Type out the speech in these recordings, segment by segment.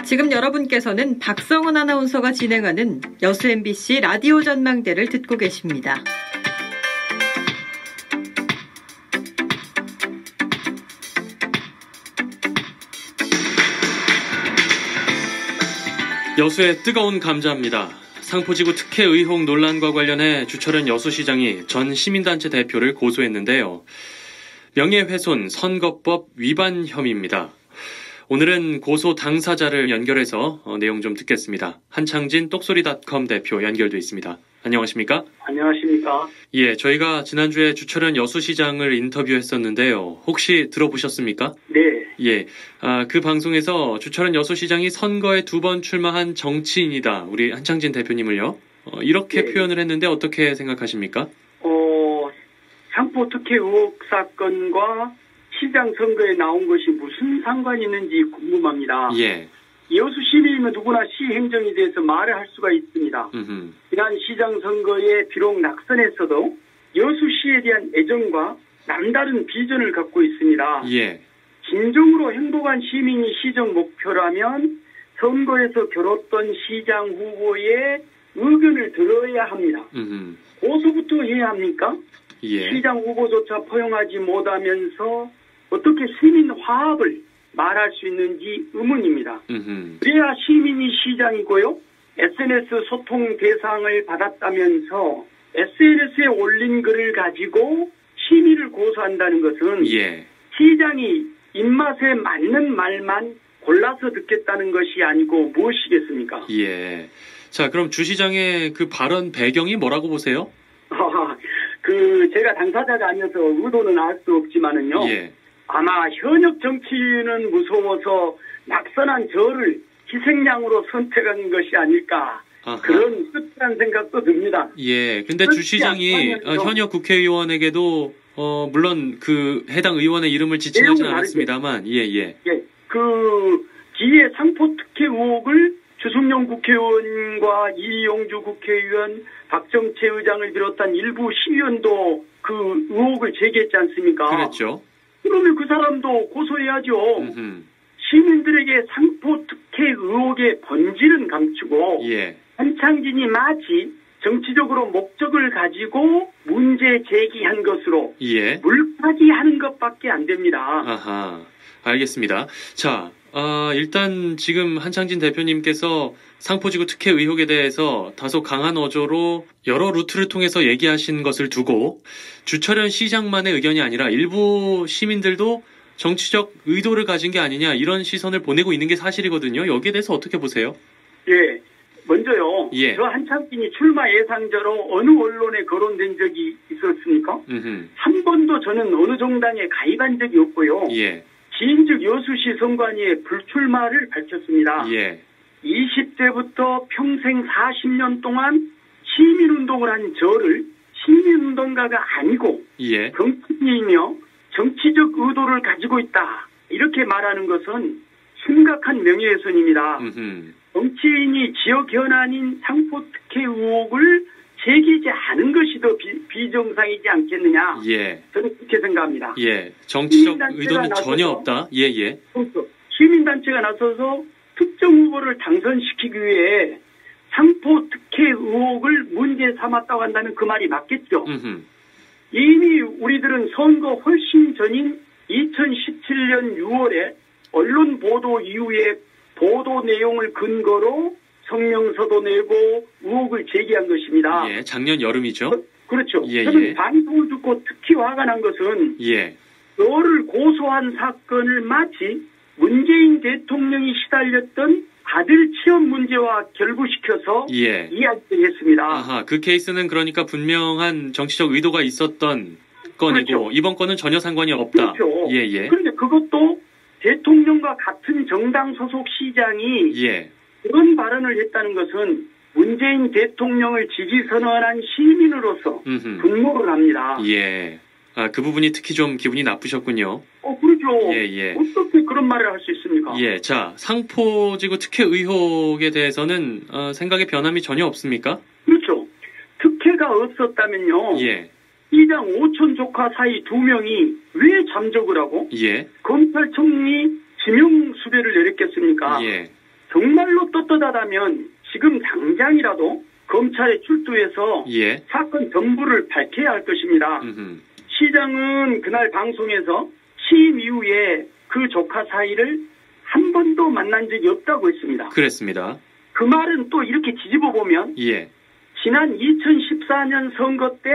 지금 여러분께서는 박성은 아나운서가 진행하는 여수 MBC 라디오 전망대를 듣고 계십니다. 여수의 뜨거운 감자입니다. 상포지구 특혜 의혹 논란과 관련해 주철현 여수시장이 전 시민단체 대표를 고소했는데요. 명예훼손, 선거법 위반 혐의입니다. 오늘은 고소 당사자를 연결해서 내용 좀 듣겠습니다. 한창진 똑소리닷컴 대표 연결돼 있습니다. 안녕하십니까? 안녕하십니까? 예, 저희가 지난주에 주철현 여수시장을 인터뷰했었는데요. 혹시 들어보셨습니까? 네. 예, 그 방송에서 주철현 여수시장이 선거에 2번 출마한 정치인이다. 우리 한창진 대표님을요. 이렇게 네. 표현을 했는데 어떻게 생각하십니까? 상포 특혜 의혹 사건과 시장 선거에 나온 것이 무슨 상관이 있는지 궁금합니다. 예. 여수 시민이면 누구나 시 행정에 대해서 말을 할 수가 있습니다. 지난 시장 선거에 비록 낙선했어도 여수시에 대한 애정과 남다른 비전을 갖고 있습니다. 예. 진정으로 행복한 시민이 시정 목표라면 선거에서 겨뤘던 시장 후보의 의견을 들어야 합니다. 고소부터 해야 합니까? 예. 시장 후보조차 포용하지 못하면서 어떻게 시민 화합을 말할 수 있는지 의문입니다. 그래야 시민이 시장이고요. SNS 소통 대상을 받았다면서 SNS에 올린 글을 가지고 시민을 고소한다는 것은 예. 시장이 입맛에 맞는 말만 골라서 듣겠다는 것이 아니고 무엇이겠습니까? 예. 자, 그럼 주 시장의 그 발언 배경이 뭐라고 보세요? 제가 당사자가 아니어서 의도는 알 수 없지만은요. 예. 아마 현역 정치인은 무서워서 낙선한 저를 희생양으로 선택한 것이 아닐까. 아하. 그런 씁쓸한 생각도 듭니다. 예. 근데 주 시장이 현역 국회의원에게도 물론 그 해당 의원의 이름을 지칭하지는 않았습니다만, 예. 예. 기의 상포 특혜 의혹을 주승용 국회의원과 이용주 국회의원, 박정채 의장을 비롯한 일부 시의원도 그 의혹을 제기했지 않습니까? 그렇죠. 그러면 그 사람도 고소해야죠. 시민들에게 상포 특혜 의혹의 본질은 감추고 예. 한창진이 마치 정치적으로 목적을 가지고 문제 제기한 것으로 예. 물타기하는 것밖에 안 됩니다. 아하, 알겠습니다. 자, 일단 지금 한창진 대표님께서 상포지구 특혜 의혹에 대해서 다소 강한 어조로 여러 루트를 통해서 얘기하신 것을 두고 주철현 시장만의 의견이 아니라 일부 시민들도 정치적 의도를 가진 게 아니냐 이런 시선을 보내고 있는 게 사실이거든요. 여기에 대해서 어떻게 보세요? 예, 먼저요. 예. 저 한창진이 출마 예상자로 어느 언론에 거론된 적이 있었습니까? 한 번도 저는 어느 정당에 가입한 적이 없고요. 예. 지인즉 여수시 선관위에 불출마를 밝혔습니다. 예. 20대부터 평생 40년 동안 시민운동을 한 저를 시민운동가가 아니고 예. 정치인이며 정치적 의도를 가지고 있다. 이렇게 말하는 것은 심각한 명예훼손입니다. 정치인이 지역 현안인 상포 특혜 의혹을 제기하지 않은 것이 더 비정상이지 않겠느냐. 예. 저는 그렇게 생각합니다. 예. 정치적 의도는 전혀 없다. 예. 시민단체가 나서서 특정 후보를 당선시키기 위해 상포 특혜 의혹을 문제 삼았다고 한다면 그 말이 맞겠죠. 이미 우리들은 선거 훨씬 전인 2017년 6월에 언론 보도 이후에 보도 내용을 근거로 성명서도 내고 의혹을 제기한 것입니다. 예, 작년 여름이죠. 그렇죠. 예. 저는 방송을 듣고 특히 화가 난 것은 예. 저를 고소한 사건을 마치 문재인 대통령이 시달렸던 아들 취업 문제와 결부시켜서 예. 이야기를 했습니다. 아하, 그 케이스는 그러니까 분명한 정치적 의도가 있었던 건이고 그렇죠. 이번 건은 전혀 상관이 없다. 그렇죠. 예. 그런데 그것도 대통령과 같은 정당 소속 시장이 예. 그런 발언을 했다는 것은 문재인 대통령을 지지 선언한 시민으로서 분노를 합니다. 예. 그 부분이 특히 좀 기분이 나쁘셨군요. 그렇죠. 예. 어떻게 그런 말을 할 수 있습니까? 예. 자, 상포지구 특혜 의혹에 대해서는 생각의 변함이 전혀 없습니까? 그렇죠. 특혜가 없었다면요. 예. 시장 오촌 조카 사이 2명이 왜 잠적을 하고 예. 검찰총리 지명 수배를 내렸겠습니까? 예. 정말로 떳떳하다면 지금 당장이라도 검찰에 출두해서 예. 사건 전부를 밝혀야 할 것입니다. 음흠. 시장은 그날 방송에서 취임 이후에 그 조카 사이를 한 번도 만난 적이 없다고 했습니다. 그랬습니다. 그 말은 또 이렇게 뒤집어 보면 예. 지난 2014년 선거 때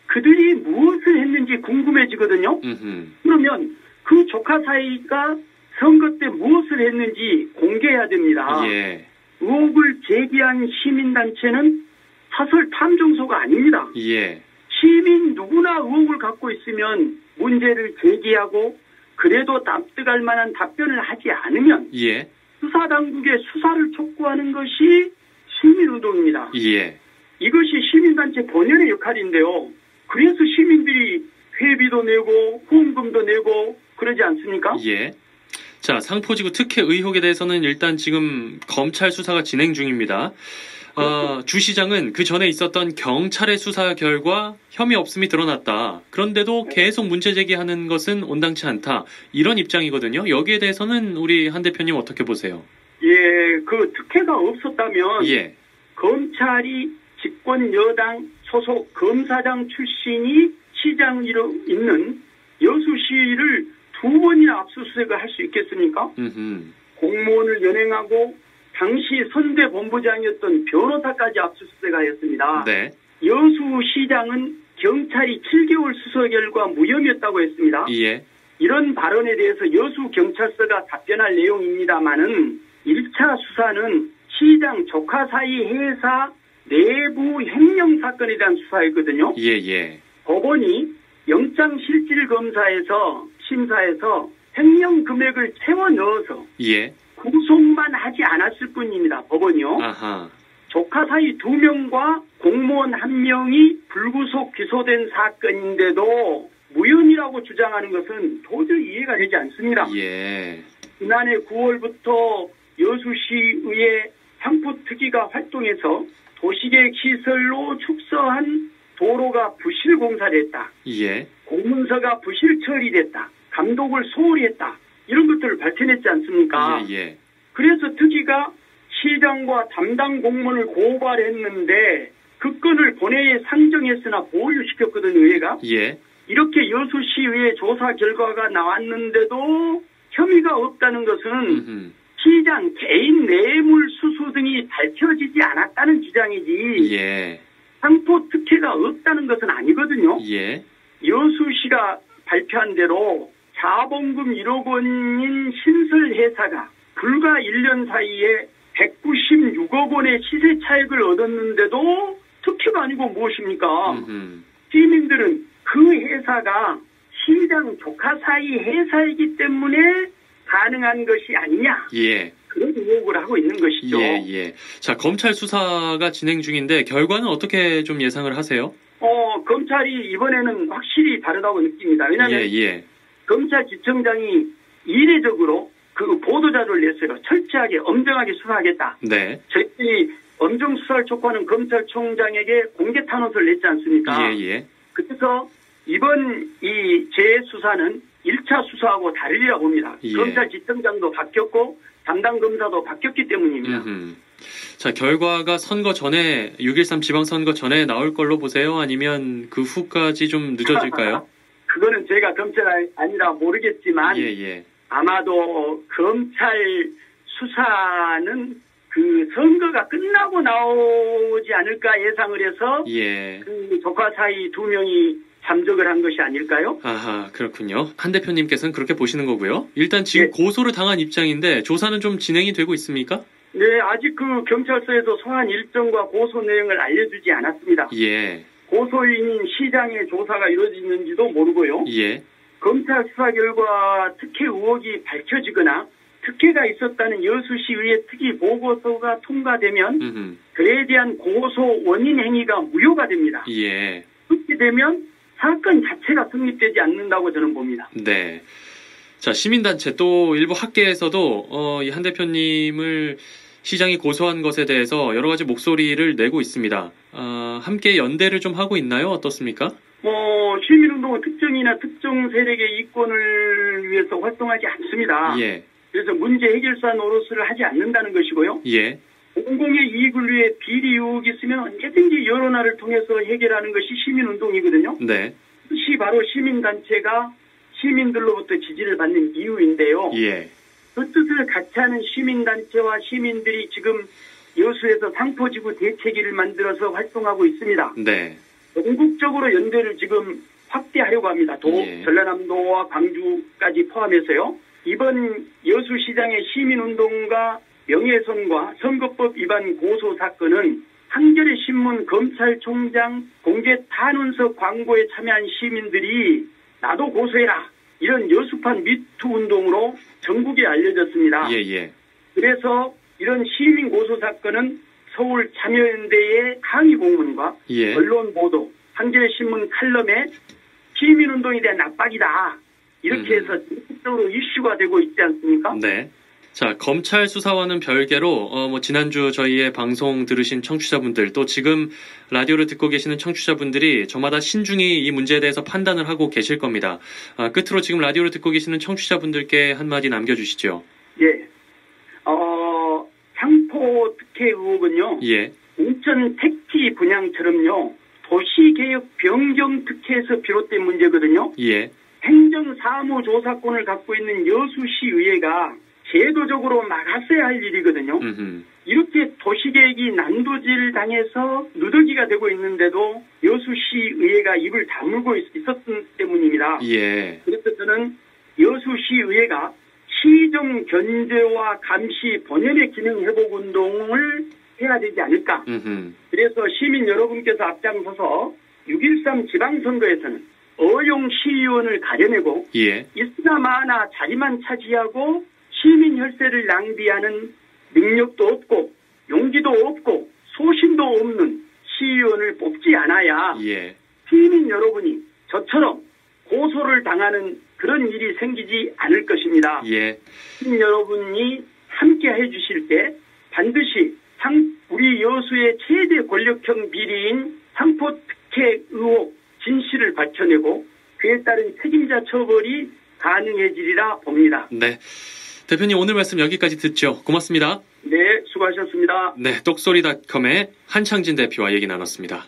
그들이 무엇을 했는지 궁금해지거든요. 음흠. 그러면 그 조카 사이가 선거 때 무엇을 했는지 공개해야 됩니다. 예. 의혹을 제기한 시민단체는 사설 탐정소가 아닙니다. 예. 시민 누구나 의혹을 갖고 있으면 문제를 제기하고 그래도 납득할 만한 답변을 하지 않으면 예. 수사당국의 수사를 촉구하는 것이 시민운동입니다. 예. 이것이 시민단체 본연의 역할인데요. 그래서 시민들이 회비도 내고 후원금도 내고 그러지 않습니까? 예. 자, 상포지구 특혜 의혹에 대해서는 일단 지금 검찰 수사가 진행 중입니다. 주 시장은 그 전에 있었던 경찰의 수사 결과 혐의 없음이 드러났다. 그런데도 계속 문제 제기하는 것은 온당치 않다. 이런 입장이거든요. 여기에 대해서는 우리 한 대표님 어떻게 보세요? 예, 그 특혜가 없었다면 예. 검찰이 집권 여당 소속 검사장 출신이 시장으로 있는 여수시를 2번이나 압수수색을 할 수 있겠습니까? 공무원을 연행하고 당시 선대본부장이었던 변호사까지 압수수색하였습니다. 네. 여수시장은 경찰이 7개월 수사 결과 무혐의였다고 했습니다. 예. 이런 발언에 대해서 여수경찰서가 답변할 내용입니다마는 1차 수사는 시장 조카 사이 회사 내부 횡령 사건에 대한 수사였거든요. 예. 법원이 영장실질검사에서 심사에서 횡령 금액을 채워 넣어서 예. 구속만 하지 않았을 뿐입니다. 법원이요. 아하. 조카 사이 2명과 공무원 1명이 불구속 기소된 사건인데도 무혐의라고 주장하는 것은 도저히 이해가 되지 않습니다. 예. 지난해 9월부터 여수시의회 상포특위가 활동해서 도시계획 시설로 축소한 도로가 부실 공사를 했다. 예. 공문서가 부실 처리됐다. 감독을 소홀히 했다. 이런 것들을 밝혀냈지 않습니까? 예. 그래서 특위가 시장과 담당 공무원을 고발했는데 그 건을 본회의에 상정했으나 보류시켰거든요, 의회가. 예. 이렇게 여수시의회 조사 결과가 나왔는데도 혐의가 없다는 것은 시장 개인 뇌물 수수 등이 밝혀지지 않았다는 주장이지 예. 상포 특혜가 없다는 것은 아니거든요. 예. 여수시가 발표한 대로 자본금 1억 원인 신설회사가 불과 1년 사이에 196억 원의 시세 차익을 얻었는데도 특혜가 아니고 무엇입니까? 시민들은 그 회사가 시장 조카 사이 회사이기 때문에 가능한 것이 아니냐. 예. 그런 의혹을 하고 있는 것이죠. 예. 자, 검찰 수사가 진행 중인데 결과는 어떻게 좀 예상을 하세요? 검찰이 이번에는 확실히 다르다고 느낍니다. 왜냐하면 예. 검찰지청장이 이례적으로 그 보도자료를 냈어요. 철저하게 엄정하게 수사하겠다. 네. 저희들이 엄정 수사를 촉구하는 검찰총장에게 공개 탄원서를 냈지 않습니까? 예. 그래서 이번 이 재수사는 1차 수사하고 다르리라 봅니다. 예. 검찰지청장도 바뀌었고 담당 검사도 바뀌었기 때문입니다. 자, 결과가 선거 전에 6.13 지방선거 전에 나올 걸로 보세요? 아니면 그 후까지 좀 늦어질까요? 그거는 제가 검찰 아니라 모르겠지만 예. 아마도 검찰 수사는 그 선거가 끝나고 나오지 않을까 예상을 해서 예. 그 조카 사이 2명이 잠적을 한 것이 아닐까요? 아하, 그렇군요. 한 대표님께서는 그렇게 보시는 거고요. 일단 지금 고소를 당한 입장인데 조사는 좀 진행이 되고 있습니까? 네, 아직 그 경찰서에서 소환 일정과 고소 내용을 알려주지 않았습니다. 예. 고소인인 시장의 조사가 이루어지는지도 모르고요. 예. 검찰 수사 결과 특혜 의혹이 밝혀지거나 특혜가 있었다는 여수시의회 특위 보고서가 통과되면 그에 대한 고소 원인 행위가 무효가 됩니다. 예. 그렇게 되면 사건 자체가 성립되지 않는다고 저는 봅니다. 네. 자, 시민단체 또 일부 학계에서도 이 한 대표님을 시장이 고소한 것에 대해서 여러 가지 목소리를 내고 있습니다. 함께 연대를 좀 하고 있나요? 어떻습니까? 시민운동은 특정이나 특정 세력의 이권을 위해서 활동하지 않습니다. 예. 그래서 문제 해결사 노릇을 하지 않는다는 것이고요. 예. 공공의 이익을 위해 비리 의혹이 있으면 언제든지 여론화를 통해서 해결하는 것이 시민운동이거든요. 네. 그것이 바로 시민단체가 시민들로부터 지지를 받는 이유인데요. 예. 그 뜻을 같이 하는 시민단체와 시민들이 지금 여수에서 상포지구 대책위를 만들어서 활동하고 있습니다. 네. 전국적으로 연대를 지금 확대하려고 합니다. 예. 전라남도와 광주까지 포함해서요. 이번 여수시장의 시민운동과 명예훼손과 선거법 위반 고소 사건은 한겨레 신문 검찰총장 공개 탄원서 광고에 참여한 시민들이 나도 고소해라 이런 여수판 미투 운동으로 전국에 알려졌습니다. 예. 그래서 이런 시민 고소 사건은 서울 참여연대의 항의 공문과 예. 언론 보도, 한겨레 신문 칼럼에 시민운동에 대한 압박이다. 이렇게 해서 전국적으로 이슈가 되고 있지 않습니까? 네. 자, 검찰 수사와는 별개로 지난주 저희의 방송 들으신 청취자분들 또 지금 라디오를 듣고 계시는 청취자분들이 저마다 신중히 이 문제에 대해서 판단을 하고 계실 겁니다. 끝으로 지금 라디오를 듣고 계시는 청취자분들께 한마디 남겨주시죠. 예. 상포 특혜 의혹은요. 예. 인천 택지 분양처럼요. 도시개혁 변경 특혜에서 비롯된 문제거든요. 예. 행정사무조사권을 갖고 있는 여수시의회가 제도적으로 막았어야 할 일이거든요. 이렇게 도시계획이 난도질 당해서 누더기가 되고 있는데도 여수시의회가 입을 다물고 있었기 때문입니다. 예. 그래서 저는 여수시의회가 시정 견제와 감시 본연의 기능 회복 운동을 해야 되지 않을까. 그래서 시민 여러분께서 앞장서서 6.13 지방선거에서는 어용 시의원을 가려내고 예. 있으나 마나 자리만 차지하고 시민 혈세를 낭비하는 능력도 없고 용기도 없고 소신도 없는 시의원을 뽑지 않아야 예. 시민 여러분이 저처럼 고소를 당하는 그런 일이 생기지 않을 것입니다. 예. 시민 여러분이 함께 해주실 때 반드시 우리 여수의 최대 권력형 비리인 상포 특혜 의혹 진실을 밝혀내고 그에 따른 책임자 처벌이 가능해지리라 봅니다. 네. 대표님 오늘 말씀 여기까지 듣죠. 고맙습니다. 네, 수고하셨습니다. 네, 똑소리닷컴의 한창진 대표와 얘기 나눴습니다.